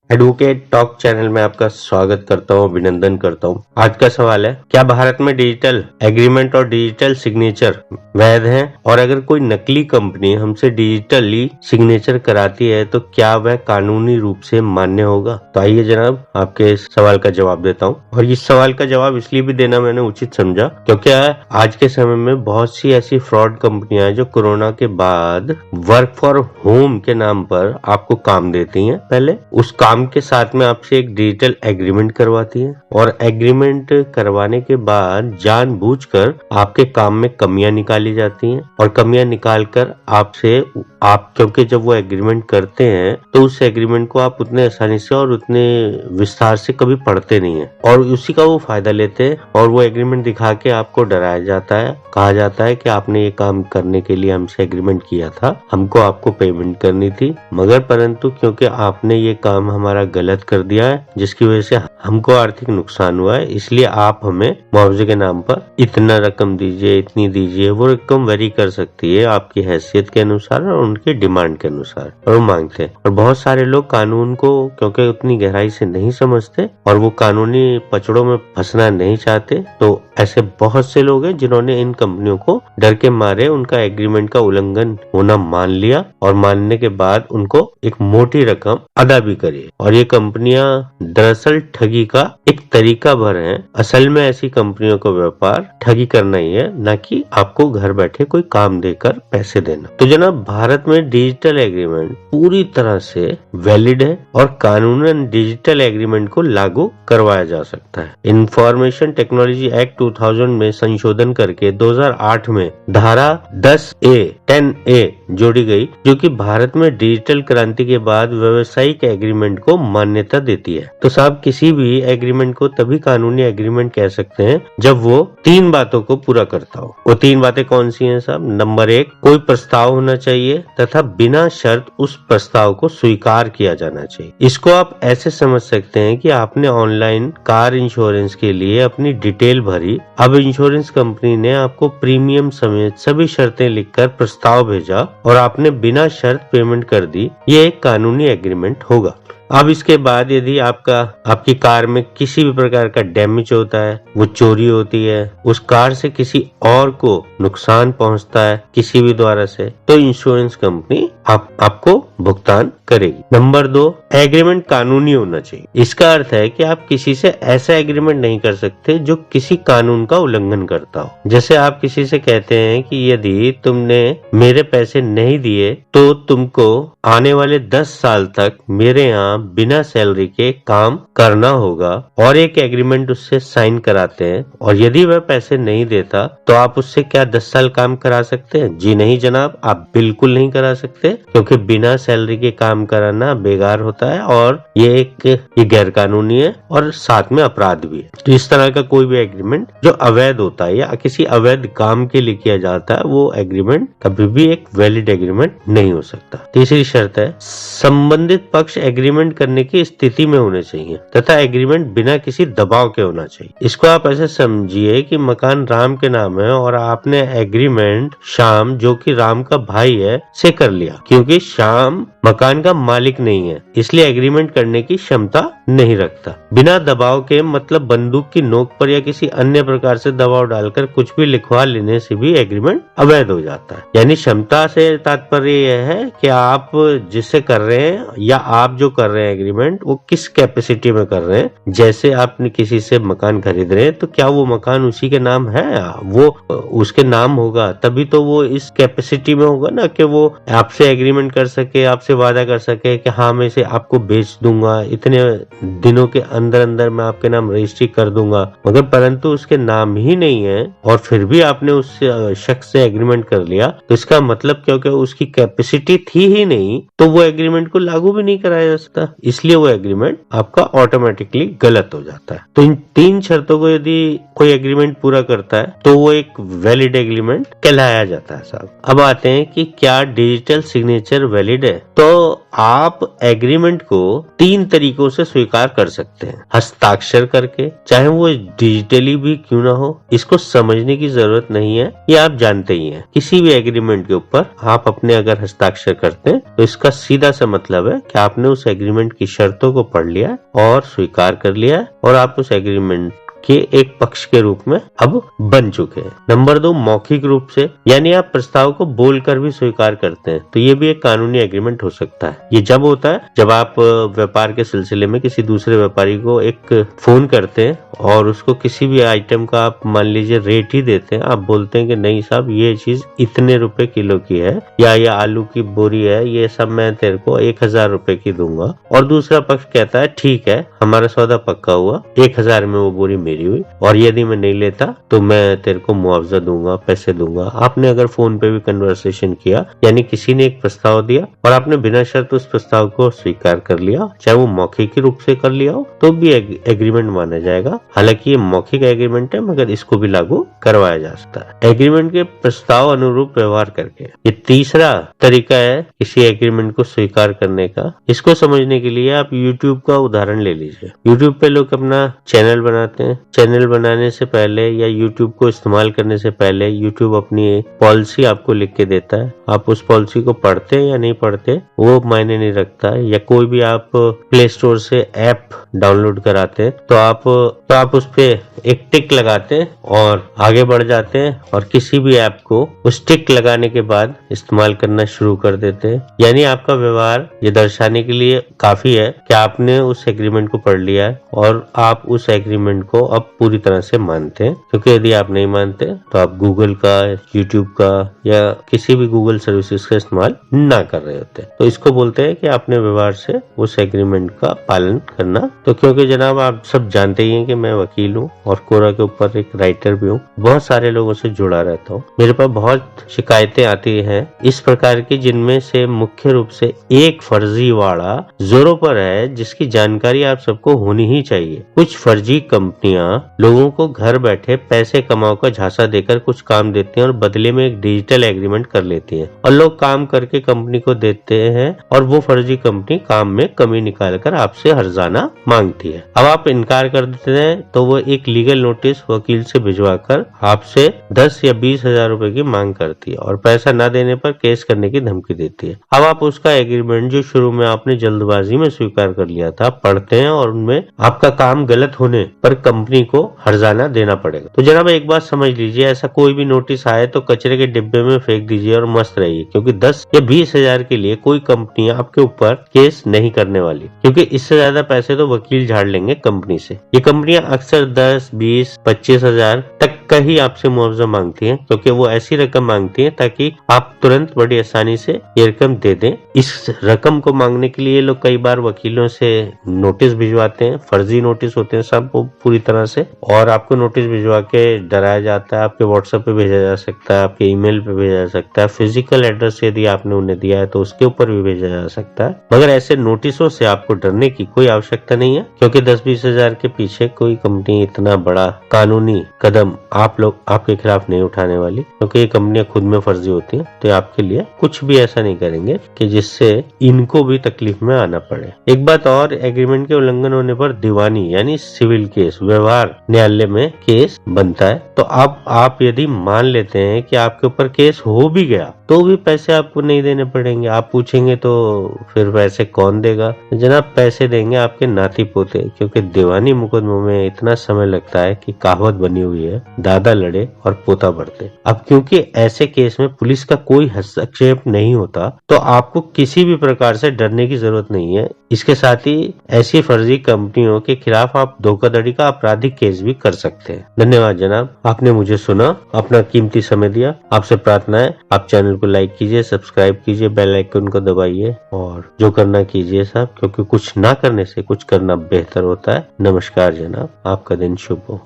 Advocate talk channel में आपका स्वागत करता हूँ, अभिनंदन करता हूँ। आज का सवाल है, क्या भारत में डिजिटल एग्रीमेंट और डिजिटल सिग्नेचर वैध हैं? और अगर कोई नकली कंपनी हमसे डिजिटली सिग्नेचर कराती है तो क्या वह कानूनी रूप से मान्य होगा? तो आइए जनाब आपके इस सवाल का जवाब देता हूँ। और इस सवाल का जवाब इसलिए भी देना मैंने उचित समझा क्योंकि आज के समय में बहुत सी ऐसी फ्रॉड कंपनियां हैं जो कोरोना के बाद वर्क फॉर होम के नाम पर आपको काम देती हैं। पहले उस काम के साथ में आपसे एक डिजिटल एग्रीमेंट करवाती है और एग्रीमेंट करवाने के बाद जानबूझकर आपके काम में कमियां निकाली जाती हैं और कमियां निकालकर आप क्योंकि जब वो एग्रीमेंट करते हैं तो उस एग्रीमेंट को आप उतने आसानी से और उतने विस्तार से कभी पढ़ते नहीं है और उसी का वो फायदा लेते हैं और वो एग्रीमेंट दिखा के आपको डराया जाता है। कहा जाता है कि आपने ये काम करने के लिए हमसे एग्रीमेंट किया था, हमको आपको पेमेंट करनी थी, मगर परंतु क्योंकि आपने ये काम हमारा गलत कर दिया है जिसकी वजह से हमको आर्थिक नुकसान हुआ है, इसलिए आप हमें मुआवजे के नाम पर इतना रकम दीजिए, इतनी दीजिए। वो रकम वेरी कर सकती है आपकी हैसियत के अनुसार और उनके डिमांड के अनुसार, और वो मांगते हैं। और बहुत सारे लोग कानून को क्योंकि उतनी गहराई से नहीं समझते और वो कानूनी पचड़ों में फंसना नहीं चाहते, तो ऐसे बहुत से लोग हैं जिन्होंने इन कंपनियों को डर के मारे उनका एग्रीमेंट का उल्लंघन होना मान लिया और मानने के बाद उनको एक मोटी रकम अदा भी करी। और ये कंपनियां दरअसल ठगी का एक तरीका भर है। असल में ऐसी कंपनियों का व्यापार ठगी करना ही है, न कि आपको घर बैठे कोई काम देकर पैसे देना। तो जनाब भारत में डिजिटल एग्रीमेंट पूरी तरह से वैलिड है और कानूनन डिजिटल एग्रीमेंट को लागू करवाया जा सकता है। इंफॉर्मेशन टेक्नोलॉजी एक्ट 2000 में संशोधन करके 2008 में धारा 10A जोड़ी गई, जो कि भारत में डिजिटल क्रांति के बाद व्यावसायिक एग्रीमेंट को मान्यता देती है। तो साहब किसी भी एग्रीमेंट को तभी कानूनी एग्रीमेंट कह सकते हैं जब वो 3 बातों को पूरा करता हो। वो 3 बातें कौन सी हैं साहब? नंबर 1, कोई प्रस्ताव होना चाहिए तथा बिना शर्त उस प्रस्ताव को स्वीकार किया जाना चाहिए। इसको आप ऐसे समझ सकते हैं कि आपने ऑनलाइन कार इंश्योरेंस के लिए अपनी डिटेल भरी, अब इंश्योरेंस कंपनी ने आपको प्रीमियम समेत सभी शर्तें लिखकर प्रस्ताव भेजा और आपने बिना शर्त पेमेंट कर दी। ये एक कानूनी एग्रीमेंट होगा। अब इसके बाद यदि आपकी कार में किसी भी प्रकार का डैमेज होता है, वो चोरी होती है, उस कार से किसी और को नुकसान पहुंचता है किसी भी द्वारा से, तो इंश्योरेंस कंपनी आपको भुगतान करेगी। नंबर 2, एग्रीमेंट कानूनी होना चाहिए। इसका अर्थ है कि आप किसी से ऐसा एग्रीमेंट नहीं कर सकते जो किसी कानून का उल्लंघन करता हो। जैसे आप किसी से कहते हैं कि यदि तुमने मेरे पैसे नहीं दिए तो तुमको आने वाले 10 साल तक मेरे यहाँ बिना सैलरी के काम करना होगा, और एक एग्रीमेंट उससे साइन कराते हैं, और यदि वह पैसे नहीं देता तो आप उससे क्या 10 साल काम करा सकते हैं? जी नहीं जनाब, आप बिल्कुल नहीं करा सकते, क्योंकि बिना सैलरी के काम कराना बेकार होता है और ये गैर कानूनी है और साथ में अपराध भी है। तो इस तरह का कोई भी एग्रीमेंट जो अवैध होता है या किसी अवैध काम के लिए किया जाता है, वो एग्रीमेंट कभी भी एक वैलिड एग्रीमेंट नहीं हो सकता। तीसरी शर्त है, संबंधित पक्ष एग्रीमेंट करने की स्थिति में होने चाहिए तथा एग्रीमेंट बिना किसी दबाव के होना चाहिए। इसको आप ऐसे समझिए कि मकान राम के नाम है और आपने एग्रीमेंट श्याम, जो कि राम का भाई है, से कर लिया। क्योंकि श्याम मकान का मालिक नहीं है, इसलिए एग्रीमेंट करने की क्षमता नहीं रखता। बिना दबाव के मतलब बंदूक की नोक पर या किसी अन्य प्रकार से दबाव डालकर कुछ भी लिखवा लेने से भी एग्रीमेंट अवैध हो जाता है। यानी क्षमता से तात्पर्य यह है कि आप जिससे कर रहे हैं या आप जो कर रहे हैं एग्रीमेंट, वो किस कैपेसिटी में कर रहे हैं। जैसे आपने किसी से मकान खरीद रहे हैं तो क्या वो मकान उसी के नाम है? वो उसके नाम होगा तभी तो वो इस कैपेसिटी में होगा ना, कि वो आपसे एग्रीमेंट कर सके, आपसे वादा कर सके कि हाँ मैं इसे आपको बेच दूंगा, इतने दिनों के अंदर अंदर मैं आपके नाम रजिस्ट्री कर दूंगा। मगर परंतु उसके नाम ही नहीं है और फिर भी आपने उस शख्स से एग्रीमेंट कर लिया, तो इसका मतलब क्योंकि उसकी कैपेसिटी थी ही नहीं तो वो एग्रीमेंट को लागू भी नहीं कराया जा सकता, इसलिए वो एग्रीमेंट आपका ऑटोमेटिकली गलत हो जाता है। तो इन 3 शर्तों को यदि कोई एग्रीमेंट पूरा करता है तो वो एक वैलिड एग्रीमेंट कहलाया जाता है साहब। अब आते हैं कि क्या डिजिटल सिग्नेचर वैलिड है, तो आप एग्रीमेंट को 3 तरीकों से स्वीकार कर सकते हैं। हस्ताक्षर करके, चाहे वो डिजिटली भी क्यों ना हो, इसको समझने की जरूरत नहीं है, ये आप जानते ही हैं। किसी भी एग्रीमेंट के ऊपर आप अपने अगर हस्ताक्षर करते हैं तो इसका सीधा सा मतलब है कि आपने उस एग्रीमेंट की शर्तों को पढ़ लिया और स्वीकार कर लिया और आप उस एग्रीमेंट के एक पक्ष के रूप में अब बन चुके हैं। नंबर 2, मौखिक रूप से, यानी आप प्रस्ताव को बोलकर भी स्वीकार करते हैं, तो ये भी एक कानूनी एग्रीमेंट हो सकता है। ये जब होता है जब आप व्यापार के सिलसिले में किसी दूसरे व्यापारी को एक फोन करते हैं और उसको किसी भी आइटम का आप मान लीजिए रेट ही देते हैं, आप बोलते हैं कि नहीं साहब ये चीज इतने रुपए किलो की है, या ये आलू की बोरी है, ये सब मैं तेरे को 1000 रुपए की दूंगा, और दूसरा पक्ष कहता है ठीक है हमारा सौदा पक्का हुआ, 1000 में वो बोरी मेरी हुई, और यदि मैं नहीं लेता तो मैं तेरे को मुआवजा दूंगा, पैसे दूंगा। आपने अगर फोन पे भी कन्वर्सेशन किया, यानी किसी ने एक प्रस्ताव दिया और आपने बिना शर्त उस प्रस्ताव को स्वीकार कर लिया, चाहे वो मौखिक रूप से कर लिया हो, तो भी एग्रीमेंट माना जाएगा। हालांकि ये मौखिक एग्रीमेंट है मगर इसको भी लागू करवाया जा सकता है एग्रीमेंट के प्रस्ताव अनुरूप व्यवहार करके। ये तीसरा तरीका है किसी एग्रीमेंट को स्वीकार करने का। इसको समझने के लिए आप यूट्यूब का उदाहरण ले लीजिए। यूट्यूब पे लोग अपना चैनल बनाते हैं, चैनल बनाने से पहले या YouTube को इस्तेमाल करने से पहले YouTube अपनी पॉलिसी आपको लिख के देता है। आप उस पॉलिसी को पढ़ते हैं या नहीं पढ़ते वो मायने नहीं रखता है। या कोई भी आप प्ले स्टोर से ऐप डाउनलोड कराते हैं तो आप उस पे एक टिक लगाते हैं और आगे बढ़ जाते हैं और किसी भी ऐप को उस टिक लगाने के बाद इस्तेमाल करना शुरू कर देते हैं। यानी आपका व्यवहार ये दर्शाने के लिए काफी है कि आपने उस एग्रीमेंट को पढ़ लिया है और आप उस एग्रीमेंट को अब पूरी तरह से मानते हैं। क्योंकि यदि आप नहीं मानते तो आप गूगल का, यूट्यूब का या किसी भी गूगल सर्विसेज का इस्तेमाल ना कर रहे होते। तो इसको बोलते हैं कि आपने व्यवहार से उस एग्रीमेंट का पालन करना। तो क्योंकि जनाब आप सब जानते ही हैं कि मैं वकील हूँ और कोरा के ऊपर एक राइटर भी हूँ, बहुत सारे लोगों से जुड़ा रहता हूँ। मेरे पास बहुत शिकायतें आती हैं इस प्रकार की, जिनमें से मुख्य रूप से एक फर्जीवाड़ा जोरों पर है जिसकी जानकारी आप सबको होनी ही चाहिए। कुछ फर्जी कंपनियां लोगों को घर बैठे पैसे कमाओ का झांसा देकर कुछ काम देती हैं और बदले में एक डिजिटल एग्रीमेंट कर लेती हैं और लोग काम करके कंपनी को देते हैं और वो फर्जी कंपनी काम में कमी निकालकर आपसे हर्जाना मांगती है। अब आप इनकार कर देते हैं तो वो एक लीगल नोटिस वकील से भिजवाकर आपसे 10 या 20 हजार रुपए की मांग करती है और पैसा न देने पर केस करने की धमकी देती है। अब आप उसका एग्रीमेंट जो शुरू में आपने जल्दबाजी में स्वीकार कर लिया था पढ़ते हैं और उनमें आपका काम गलत होने पर कंपनी को हर्जाना देना पड़ेगा। तो जनाब एक बात समझ लीजिए, ऐसा कोई भी नोटिस आए तो कचरे के डिब्बे में फेंक दीजिए और मस्त रहिए, क्योंकि 10 या 20 हजार के लिए कोई कंपनी आपके ऊपर केस नहीं करने वाली, क्योंकि इससे ज्यादा पैसे तो वकील झाड़ लेंगे कंपनी से। ये कंपनियां अक्सर 10, 20, 25 हजार तक का ही आपसे मुआवजा मांगती हैं, क्योंकि वो ऐसी रकम मांगती हैं ताकि आप तुरंत बड़ी आसानी से ये रकम दे दें। इस रकम को मांगने के लिए लोग कई बार वकीलों से नोटिस भिजवाते हैं, फर्जी नोटिस होते हैं सब पूरी तरह से, और आपको नोटिस भिजवा के डराया जाता है। आपके व्हाट्सएप पे भेजा जा सकता है, आपके ईमेल पे भेजा जा सकता है, फिजिकल एड्रेस यदि आपने उन्हें दिया है तो उसके ऊपर भी भेजा जा सकता है। मगर ऐसे नोटिसों से आपको डरने की कोई आवश्यकता नहीं है, क्योंकि 10-20 हजार के पीछे कोई कंपनी इतना बड़ा कानूनी कदम आप लोग आपके खिलाफ नहीं उठाने वाली, क्योंकि ये कंपनियां खुद में फर्जी होती हैं। तो आपके लिए कुछ भी ऐसा नहीं करेंगे कि जिससे इनको भी तकलीफ में आना पड़े। एक बात और, एग्रीमेंट के उल्लंघन होने पर दीवानी यानी सिविल केस व्यवहार न्यायालय में केस बनता है। तो आप यदि मान लेते हैं कि आपके ऊपर केस हो भी गया तो भी पैसे आपको नहीं देने पड़ेंगे। आप पूछेंगे तो फिर पैसे कौन देगा? जनाब पैसे देंगे आपके नाती पोते, क्योंकि दीवानी मुकदमों में इतना समय लगता है कि कहावत बनी हुई है, दादा लड़े और पोता बढ़ते। अब क्योंकि ऐसे केस में पुलिस का कोई हस्तक्षेप नहीं होता तो आपको किसी भी प्रकार से डरने की जरूरत नहीं है। इसके साथ ही ऐसी फर्जी कंपनियों के खिलाफ आप धोखाधड़ी का आपराधिक केस भी कर सकते हैं। धन्यवाद जनाब, आपने मुझे सुना, अपना कीमती समय दिया। आपसे प्रार्थना है आप चैनल को लाइक कीजिए, सब्सक्राइब कीजिए, बेल आइकन को दबाइए और जो करना कीजिए साहब, क्योंकि कुछ ना करने से कुछ करना बेहतर होता है। नमस्कार जनाब, आपका दिन शुभ हो।